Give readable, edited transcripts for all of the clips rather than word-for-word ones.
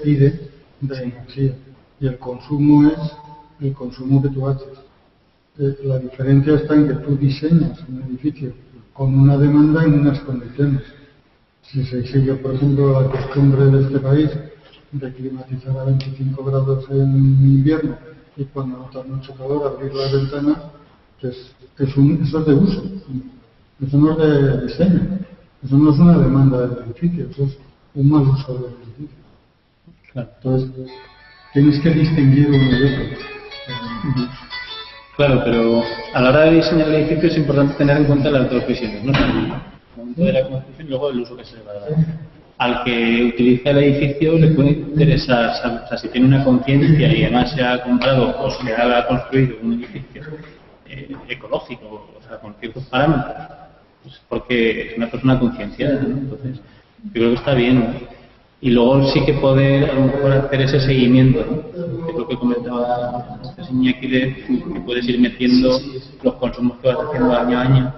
pide de energía y el consumo es el consumo que tú haces. La diferencia está en que tú diseñas un edificio con una demanda en unas condiciones. Si se sigue, por ejemplo, la costumbre de este país de climatizar a 25 grados en invierno y cuando notas mucho calor abrir las ventanas, pues eso es de uso. Eso no es de diseño. Eso no es una demanda del edificio, eso es un mal uso del edificio. Claro. Entonces, tienes que distinguir uno de otro. Claro, pero a la hora de diseñar el edificio es importante tener en cuenta las dos visiones, ¿no? El momento de la construcción y luego el uso que se le va a dar. Al que utiliza el edificio le puede interesar, o sea, si tiene una conciencia y además se ha comprado o se ha construido un edificio ecológico, o sea, con ciertos parámetros, pues porque es una persona concienciada, ¿no? Entonces, yo creo que está bien, ¿no? Y luego sí que poder a lo mejor hacer ese seguimiento, ¿no? Que es lo que comentaba Iñaki, de que puedes ir metiendo los consumos que vas haciendo año a año.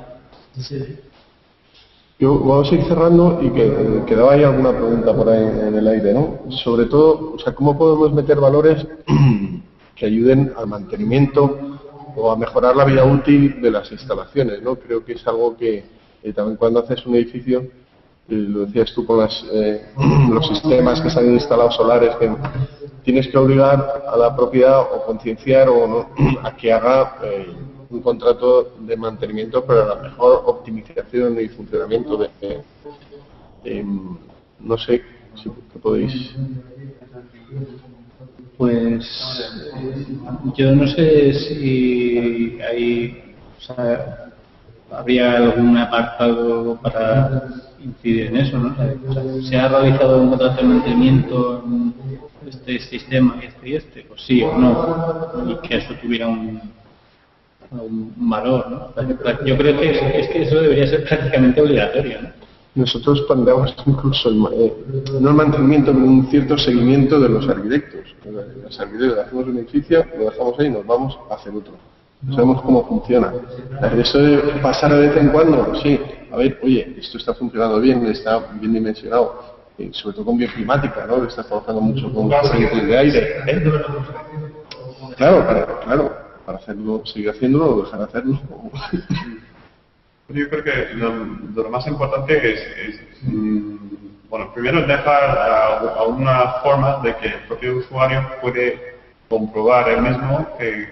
Yo vamos a ir cerrando y que quedaba ahí alguna pregunta por ahí en el aire, ¿no? Sobre todo, o sea, ¿cómo podemos meter valores que ayuden al mantenimiento o a mejorar la vida útil de las instalaciones, ¿no? Creo que es algo que también cuando haces un edificio, lo decías tú con los sistemas que se han instalado solares, que tienes que obligar a la propiedad o concienciar o no, a que haga un contrato de mantenimiento para la mejor optimización y funcionamiento no sé si podéis. Pues yo no sé si hay, o sea, habría algún apartado para incidir en eso, ¿no? O sea, ¿se ha realizado un contrato de mantenimiento en este sistema y este? Pues sí o no, y que eso tuviera un valor, ¿no? Yo creo que es que eso debería ser prácticamente obligatorio, ¿no? Nosotros planteamos incluso no el mantenimiento, pero un cierto seguimiento de los arquitectos. Los arquitectos hacemos un edificio, lo dejamos ahí y nos vamos a hacer otro. No sabemos cómo funciona. Eso de pasar de vez en cuando, sí, a ver, oye, esto está funcionando bien, está bien dimensionado, sobre todo con bioclimática, ¿no? Estás trabajando mucho con fuentes de aire. Claro, para hacerlo, seguir haciéndolo o dejar de hacerlo. Yo creo que lo más importante es bueno, primero dejar a una forma de que el propio usuario puede comprobar él mismo que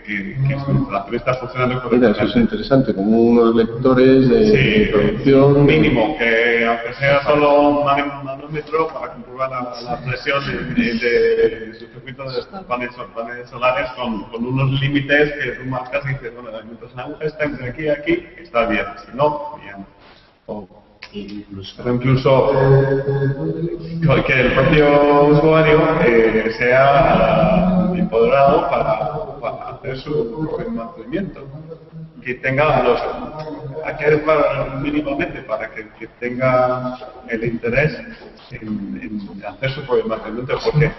su instalación está funcionando correctamente. Eso es interesante, como unos lectores de producción. Mínimo, que aunque sea solo un manómetro para comprobar la presión de su circuito de paneles solares con unos límites que tú marcas y dices, bueno, mientras la aguja está entre aquí y aquí, está bien, si no, bien. Incluso que el propio usuario sea empoderado para hacer su propio mantenimiento, que tenga mínimamente para que tenga el interés en hacer su propio mantenimiento, porque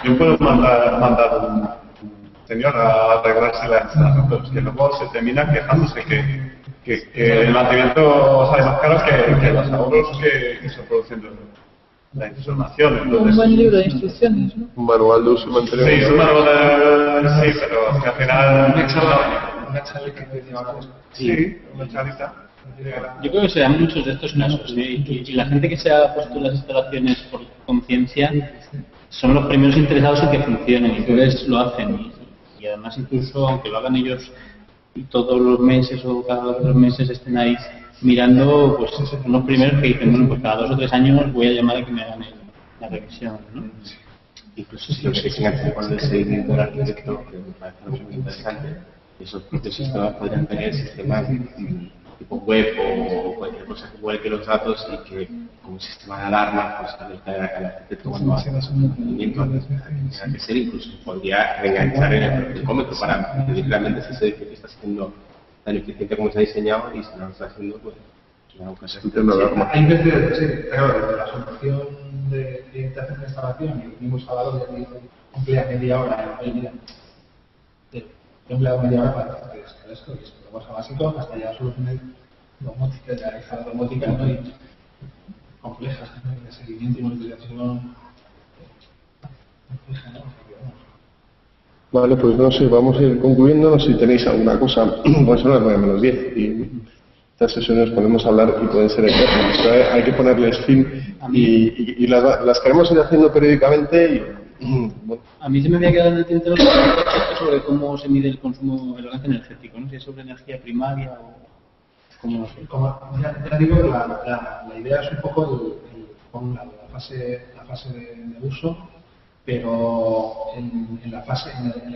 yo puedo mandar a un señor a arreglarse la instalación, pero es que luego se termina quejándose que el mantenimiento sale más caro que los ahorros que se producen de la información. Entonces, un buen libro de instrucciones, ¿no? Un manual de uso y mantenimiento. Sí, un manual sí, pero que al final... Una charla que te ahora. Sí, una charlita. Yo creo que se dan muchos de estos casos, y la gente que se ha puesto las instalaciones por conciencia son los primeros interesados en que funcionen, y entonces lo hacen. Y además incluso, aunque lo hagan ellos y todos los meses o cada 2 meses estén ahí mirando, pues son los primeros que dicen, bueno, pues cada 2 o 3 años voy a llamar a que me hagan la revisión, ¿no? Incluso si lo que querían hacer con el seguimiento del arquitecto, que me parece muy interesante, esos propios sistemas podrían tener sistemas tipo web o cualquier cosa que vuelque los datos y que como un sistema de alarma pues alertar al arquitecto cuando hace un mantenimiento tenga que ser, incluso podría reenganchar en el termómetro para medir realmente si ese edificio está siendo tan eficiente como se ha diseñado, y si no lo está haciendo, pues una alarma. Hay que decir, claro, desde la solución de interfaz de instalación, y unimos a valor de emplea media hora, he empleado media hora para hacer esto, y es lo más básico, hasta ya soluciones domóticas, ya hay domótica, ¿no? Y complejas, ¿no? De seguimiento y monitorización. fija, ¿no? Vale, pues no sé, vamos a ir concluyendo. No sé si tenéis alguna cosa. Pues son las 9:10 y estas sesiones podemos hablar y pueden ser eternas. Hay que ponerles fin y las queremos ir haciendo periódicamente. Bueno. A mí se me había quedado en el tintero sobre cómo se mide el consumo, el balance energético, no sé si es sobre energía primaria o cómo. Como ya digo, la idea es un poco la fase de uso, pero en la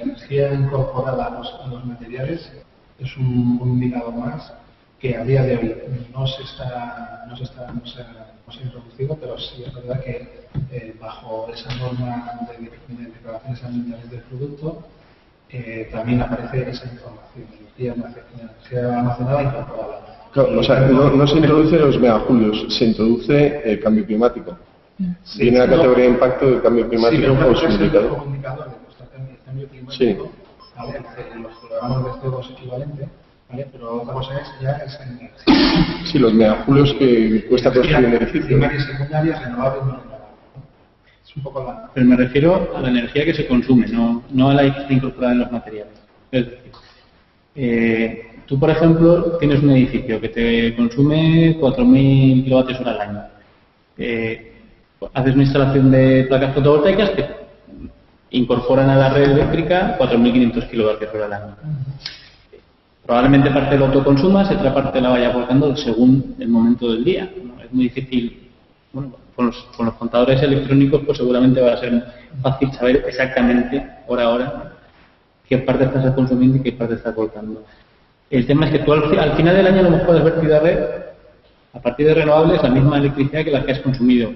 energía incorporada a los materiales es un indicador más que a día de hoy no se ha introducido, pero sí es verdad que bajo esa norma de declaraciones ambientales del producto también aparece esa información, energía almacenada e incorporada. Claro, o sea, no se introduce los megajulios, se introduce el cambio climático. Sí, tiene la categoría de impacto del cambio climático como su indicador. Como indicador del cambio climático, Sí. ¿vale? Los programas de CO2 equivalente, ¿vale? Pero otra cosa es ya esa energía. Sí, los megajulios que cuesta construir un edificio. Primaria y secundaria, renovable y no renovable. Es un poco la... Pero me refiero a la energía que se consume, no a la que está incorporada en los materiales. Es decir, tú, por ejemplo, tienes un edificio que te consume 4.000 kilovatios hora al año. Haces una instalación de placas fotovoltaicas que incorporan a la red eléctrica 4.500 kilovatios hora al año. Probablemente parte lo autoconsumas, otra parte la vaya aportando según el momento del día. Es muy difícil, bueno, con los contadores electrónicos pues seguramente va a ser fácil saber exactamente hora a hora qué parte estás consumiendo y qué parte estás aportando. El tema es que tú al final del año a lo mejor has vertido a red, a partir de renovables, la misma electricidad que la que has consumido.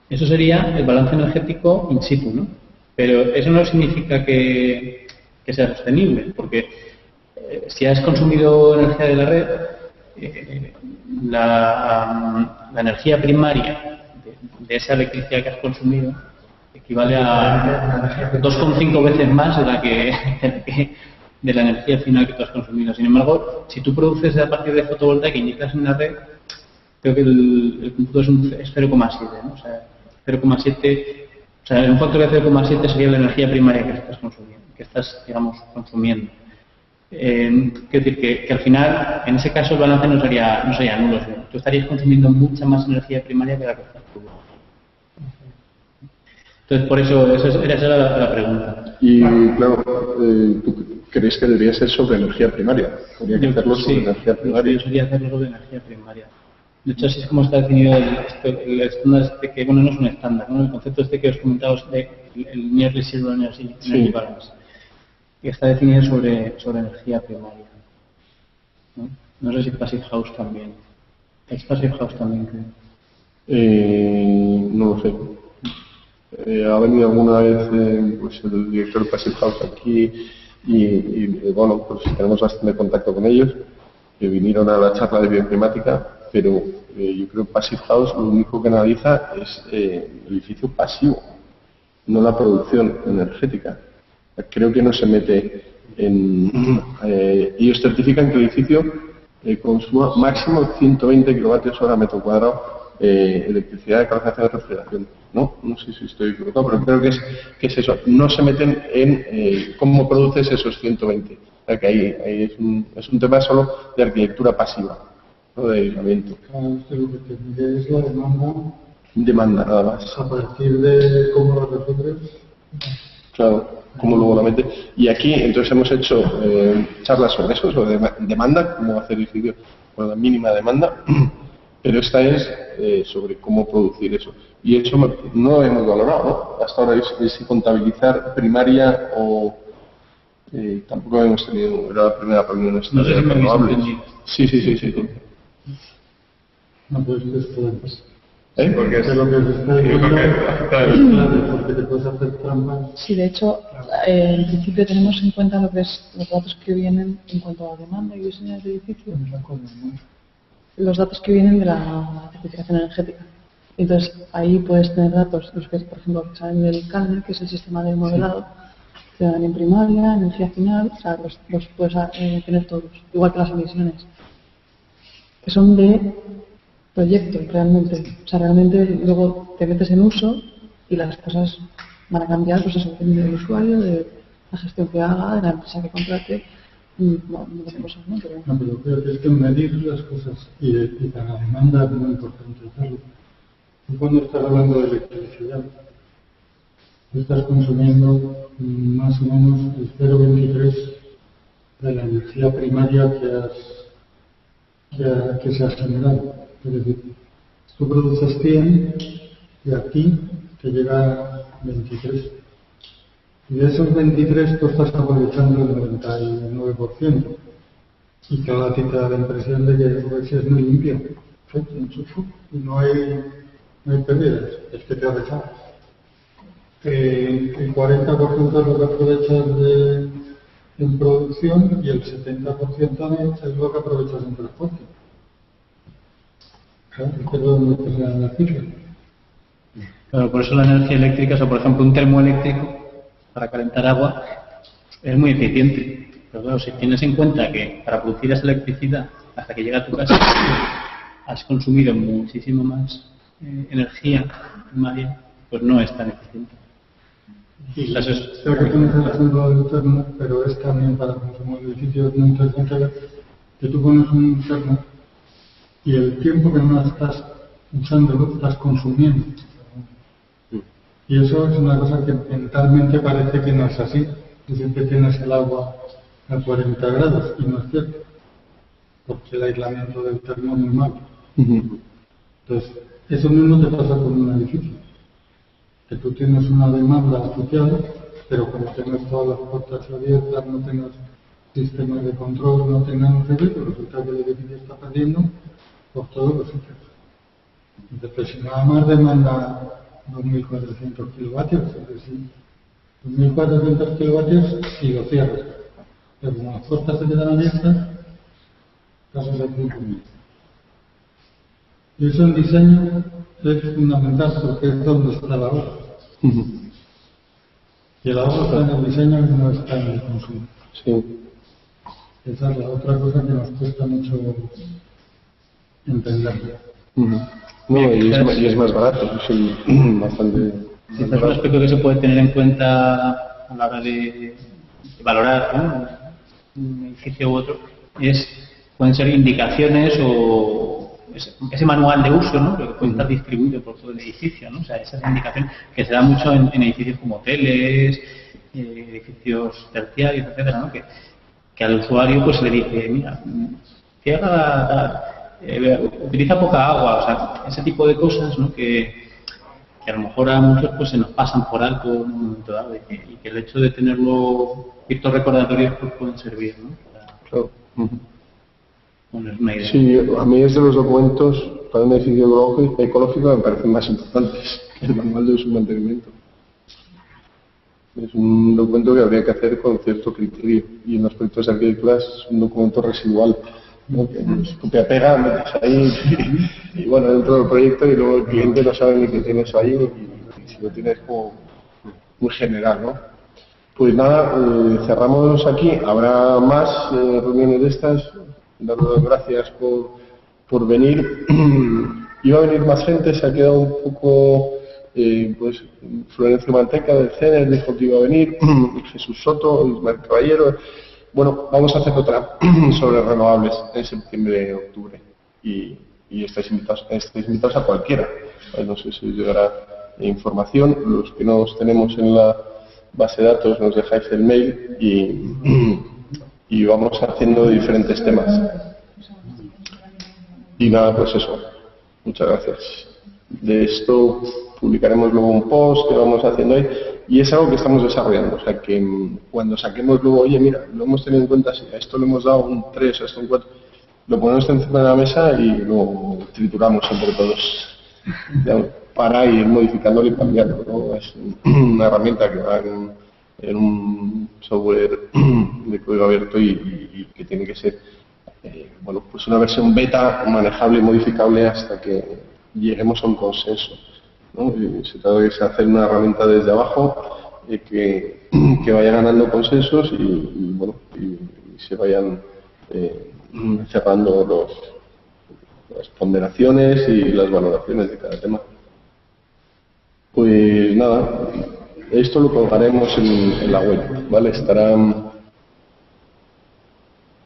Eso sería el balance energético in situ, ¿no? Pero eso no significa que sea sostenible, porque si has consumido energía de la red, la energía primaria de esa electricidad que has consumido equivale a 2,5 veces más de la energía final que tú has consumido. Sin embargo, si tú produces a partir de fotovoltaica y inyectas en la red, creo que el cómputo es 0,7, ¿no? O sea, 0,7, o sea, un factor de 0,7 sería la energía primaria que estás digamos, consumiendo. Quiero decir que al final, en ese caso, el balance no sería nulo. Tú estarías consumiendo mucha más energía primaria que la que estás produciendo. Entonces, por eso, esa era la pregunta. Y claro, ¿tú crees que debería ser sobre energía primaria? Habría que hacerlo sobre energía primaria. Yo sería hacerlo sobre energía primaria. De hecho, así es como está definido el estándar este que, bueno, no es un estándar, ¿no? El concepto este que os comentaba de el Nearly Zero Energy Balance, que está definido sobre energía primaria. No sé si Passive House también. ¿Es Passive House también, creo? No lo sé. Ha venido alguna vez pues el director de Passive House aquí y bueno, pues tenemos bastante contacto con ellos, que vinieron a la charla de bioclimática, pero yo creo que Passive House lo único que analiza es el edificio pasivo, no la producción energética. Creo que no se mete en... ellos certifican que el edificio consuma máximo 120 kilovatios hora metro cuadrado electricidad de calefacción y refrigeración. No sé si estoy equivocado, pero creo que es eso. No se meten en cómo produces esos 120. O sea, que ahí es un tema solo de arquitectura pasiva, no de aislamiento. Claro, usted lo que te mide es la demanda. Demanda, nada más. A partir de cómo lo resuelves. Claro, cómo luego la metes. Y aquí, entonces, hemos hecho charlas sobre eso, sobre demanda, cómo hacer edificios con la mínima demanda. Pero esta es sobre cómo producir eso. Y eso no lo hemos valorado, ¿no? Hasta ahora es si contabilizar primaria o... tampoco hemos tenido... Era la primera reunión esta de renovables. Sí. No, pues esto es... Porque es lo que se está diciendo, porque te puedes hacer trampas. Sí, de hecho, en principio tenemos en cuenta lo que es los datos que vienen en cuanto a demanda y diseño de edificio. Los datos que vienen de la certificación energética. Entonces, ahí puedes tener datos, los que, por ejemplo, que salen del CALME, que es el sistema de modelado, que dan en primaria, energía final, o sea, los puedes tener todos, igual que las emisiones, que son de proyecto, realmente. O sea, realmente luego te metes en uso y las cosas van a cambiar, pues eso, depende del usuario, de la gestión que haga, de la empresa que contrate, bueno, un montón de cosas, ¿no? Pero... No, pero creo que es que medir las cosas y para la demanda es muy importante hacerlo. Y cuando estás hablando de electricidad, tú estás consumiendo más o menos el 0,23 de la energía primaria que se ha generado. Es decir, tú produces 100 y a ti te llega 23. Y de esos 23 tú estás aprovechando el 99%. Y claro, a ti te da la impresión de que es muy limpio. Y no hay pérdidas, es que te ha dejado. El 40% es lo que aprovechas en producción y el 70% es lo que aprovechas en transporte. Claro, es que es donde te dan las cifras. Claro, por eso la energía eléctrica, o por ejemplo un termoeléctrico para calentar agua, es muy eficiente. Pero claro, si tienes en cuenta que para producir esa electricidad, hasta que llega a tu casa, has consumido muchísimo más energía primaria, pues no es tan eficiente. Y creo que tienes el ejemplo del termo, pero es también para consumo de edificios muy interesante que tú pones un termo y el tiempo que no estás usándolo, estás consumiendo. Y eso es una cosa que mentalmente parece que no es así. Tú siempre tienes el agua a 40 grados y no es cierto, porque el aislamiento del termo es muy malo. Entonces, eso mismo te pasa con un edificio, que tú tienes una demanda asociada, pero como tengas todas las puertas abiertas, no tengas sistemas de control, no tengas un servicio, resulta que el edificio está perdiendo por todos los sitios. Entonces, si nada más demanda 2.400 kilovatios, es decir, 2.400 kilovatios y lo cierras. Pero como las puertas se quedan abiertas, pasas al punto medio. Y eso en diseño es fundamental porque es donde está el ahorro. Y el ahorro está en el diseño y no está en el consumo. Sí. Esa es la otra cosa que nos cuesta mucho entenderlo. No, y es más barato, sí, bastante. Quizás un aspecto que se puede tener en cuenta a la hora de valorar, ¿no?, un edificio u otro, pueden ser indicaciones o ese manual de uso, ¿no?, que puede estar distribuido por todo el edificio, ¿no? O sea, esa indicación que se da mucho en edificios como hoteles, edificios terciarios, etcétera, ¿no?, que al usuario pues le dice, mira, utiliza poca agua, o sea, ese tipo de cosas, ¿no?, que a lo mejor a muchos pues se nos pasan por alto en un momento dado y que el hecho de tenerlo, ciertos recordatorios pues pueden servir, ¿no?, Claro. poner una idea. Sí, a mí es de los documentos para un edificio ecológico me parecen más importantes que el manual de uso y mantenimiento. Es un documento que habría que hacer con cierto criterio y en los proyectos de arquitectura es un documento residual, ¿no?, que tú te apegas, metes ahí y bueno, dentro del proyecto y luego el cliente no sabe ni que tiene eso ahí y si lo tienes como muy general, ¿no? Pues nada, cerramos aquí. Habrá más reuniones de estas. Daros gracias por venir. Iba a venir más gente, se ha quedado un poco, pues Florencio Manteca del CENER dijo que iba a venir, Jesús Soto, Ismael Caballero. Bueno, vamos a hacer otra sobre renovables en septiembre, octubre y estáis invitados a cualquiera. No sé si os llegará información. Los que no os tenemos en la base de datos nos dejáis el mail y vamos haciendo diferentes temas. Y nada, pues eso. Muchas gracias. De esto publicaremos luego un post que vamos haciendo ahí y es algo que estamos desarrollando. O sea que cuando saquemos luego, oye, mira, lo hemos tenido en cuenta, si a esto le hemos dado un 3, a esto un 4, lo ponemos encima de la mesa y lo trituramos entre todos. Para ir modificándolo y cambiarlo, ¿no? Es una herramienta que va en un software de código abierto y que tiene que ser bueno, pues una versión beta manejable y modificable hasta que lleguemos a un consenso, ¿no? Se trata de hacer una herramienta desde abajo que vaya ganando consensos y bueno, y se vayan cerrando las ponderaciones y las valoraciones de cada tema. Pues nada, Esto lo colgaremos en la web, ¿vale? Estarán